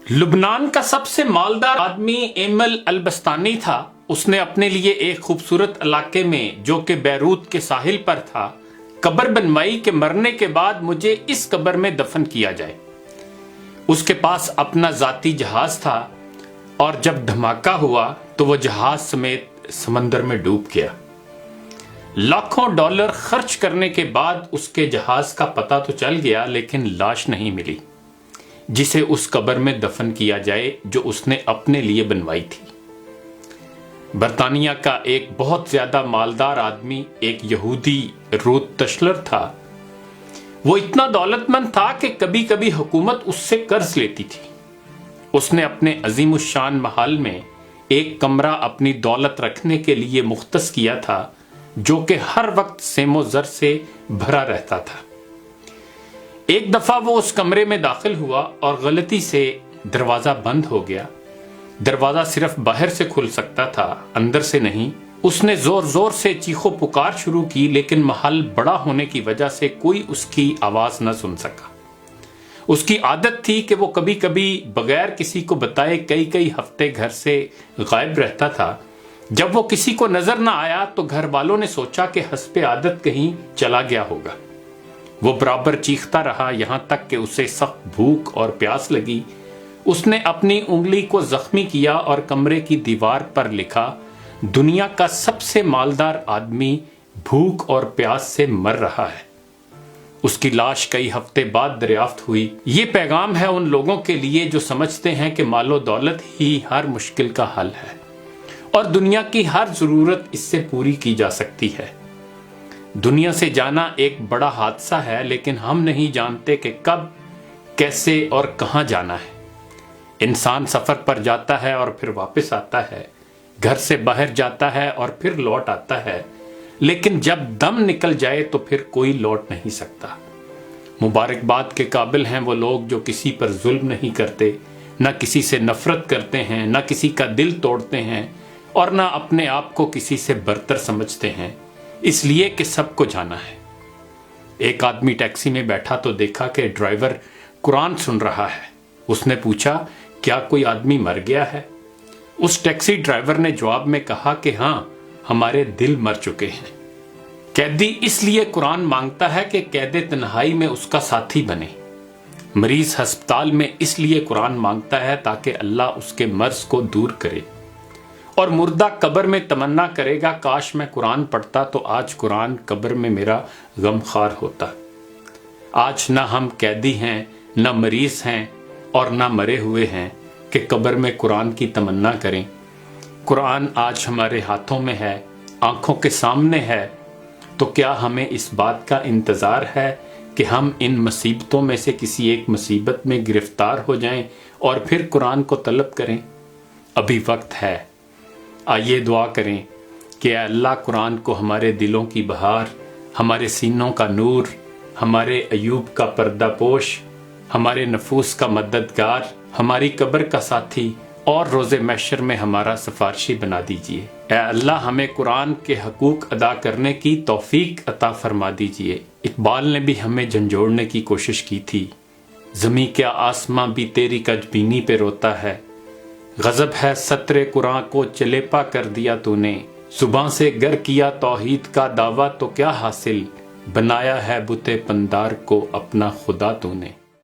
لبنان کا سب سے مالدار آدمی ایمل البستانی تھا۔ اس نے اپنے لیے ایک خوبصورت علاقے میں جو کہ بیروت کے ساحل پر تھا قبر بنوائی کہ مرنے کے بعد مجھے اس قبر میں دفن کیا جائے۔ اس کے پاس اپنا ذاتی جہاز تھا اور جب دھماکہ ہوا تو وہ جہاز سمیت سمندر میں ڈوب گیا۔ لاکھوں ڈالر خرچ کرنے کے بعد اس کے جہاز کا پتہ تو چل گیا لیکن لاش نہیں ملی جسے اس قبر میں دفن کیا جائے جو اس نے اپنے لیے بنوائی تھی۔ برطانیہ کا ایک بہت زیادہ مالدار آدمی ایک یہودی روت تشلر تھا۔ وہ اتنا دولت مند تھا کہ کبھی کبھی حکومت اس سے قرض لیتی تھی۔ اس نے اپنے عظیم الشان محل میں ایک کمرہ اپنی دولت رکھنے کے لیے مختص کیا تھا جو کہ ہر وقت سیم و زر سے بھرا رہتا تھا۔ ایک دفعہ وہ اس کمرے میں داخل ہوا اور غلطی سے دروازہ بند ہو گیا۔ دروازہ صرف باہر سے کھل سکتا تھا، اندر سے نہیں۔ اس نے زور زور سے چیخو پکار شروع کی لیکن محل بڑا ہونے کی وجہ سے کوئی اس کی آواز نہ سن سکا۔ اس کی عادت تھی کہ وہ کبھی کبھی بغیر کسی کو بتائے کئی ہفتے گھر سے غائب رہتا تھا۔ جب وہ کسی کو نظر نہ آیا تو گھر والوں نے سوچا کہ حسب عادت کہیں چلا گیا ہوگا۔ وہ برابر چیختا رہا یہاں تک کہ اسے سخت بھوک اور پیاس لگی۔ اس نے اپنی انگلی کو زخمی کیا اور کمرے کی دیوار پر لکھا، دنیا کا سب سے مالدار آدمی بھوک اور پیاس سے مر رہا ہے۔ اس کی لاش کئی ہفتے بعد دریافت ہوئی۔ یہ پیغام ہے ان لوگوں کے لیے جو سمجھتے ہیں کہ مال و دولت ہی ہر مشکل کا حل ہے اور دنیا کی ہر ضرورت اس سے پوری کی جا سکتی ہے۔ دنیا سے جانا ایک بڑا حادثہ ہے لیکن ہم نہیں جانتے کہ کب، کیسے اور کہاں جانا ہے۔ انسان سفر پر جاتا ہے اور پھر واپس آتا ہے، گھر سے باہر جاتا ہے اور پھر لوٹ آتا ہے، لیکن جب دم نکل جائے تو پھر کوئی لوٹ نہیں سکتا۔ مبارکباد کے قابل ہیں وہ لوگ جو کسی پر ظلم نہیں کرتے، نہ کسی سے نفرت کرتے ہیں، نہ کسی کا دل توڑتے ہیں اور نہ اپنے آپ کو کسی سے برتر سمجھتے ہیں، اس لیے کہ سب کو جانا ہے۔ ایک آدمی ٹیکسی میں بیٹھا تو دیکھا کہ ڈرائیور قرآن سن رہا ہے۔ اس نے پوچھا، کیا کوئی آدمی مر گیا ہے؟ اس ٹیکسی ڈرائیور نے جواب میں کہا کہ ہاں، ہمارے دل مر چکے ہیں۔ قیدی اس لیے قرآن مانگتا ہے کہ قید تنہائی میں اس کا ساتھی بنے۔ مریض ہسپتال میں اس لیے قرآن مانگتا ہے تاکہ اللہ اس کے مرض کو دور کرے، اور مردہ قبر میں تمنا کرے گا کاش میں قرآن پڑھتا تو آج قرآن قبر میں میرا غم خوار ہوتا۔ آج نہ ہم قیدی ہیں، نہ مریض ہیں اور نہ مرے ہوئے ہیں کہ قبر میں قرآن کی تمنا کریں۔ قرآن آج ہمارے ہاتھوں میں ہے، آنکھوں کے سامنے ہے، تو کیا ہمیں اس بات کا انتظار ہے کہ ہم ان مصیبتوں میں سے کسی ایک مصیبت میں گرفتار ہو جائیں اور پھر قرآن کو طلب کریں؟ ابھی وقت ہے۔ آئیے دعا کریں کہ اے اللہ قرآن کو ہمارے دلوں کی بہار، ہمارے سینوں کا نور، ہمارے عیوب کا پردہ پوش، ہمارے نفوس کا مددگار، ہماری قبر کا ساتھی اور روز محشر میں ہمارا سفارشی بنا دیجئے۔ اے اللہ ہمیں قرآن کے حقوق ادا کرنے کی توفیق عطا فرما دیجئے۔ اقبال نے بھی ہمیں جھنجھوڑنے کی کوشش کی تھی، زمیں کیا آسماں بھی تیری کجبینی پہ روتا ہے، غضب ہے سطر قرآن کو چلیپا کر دیا تو نے، زباں سے گر کیا توحید کا دعویٰ تو کیا حاصل، بنایا ہے بت پندار کو اپنا خدا تو نے۔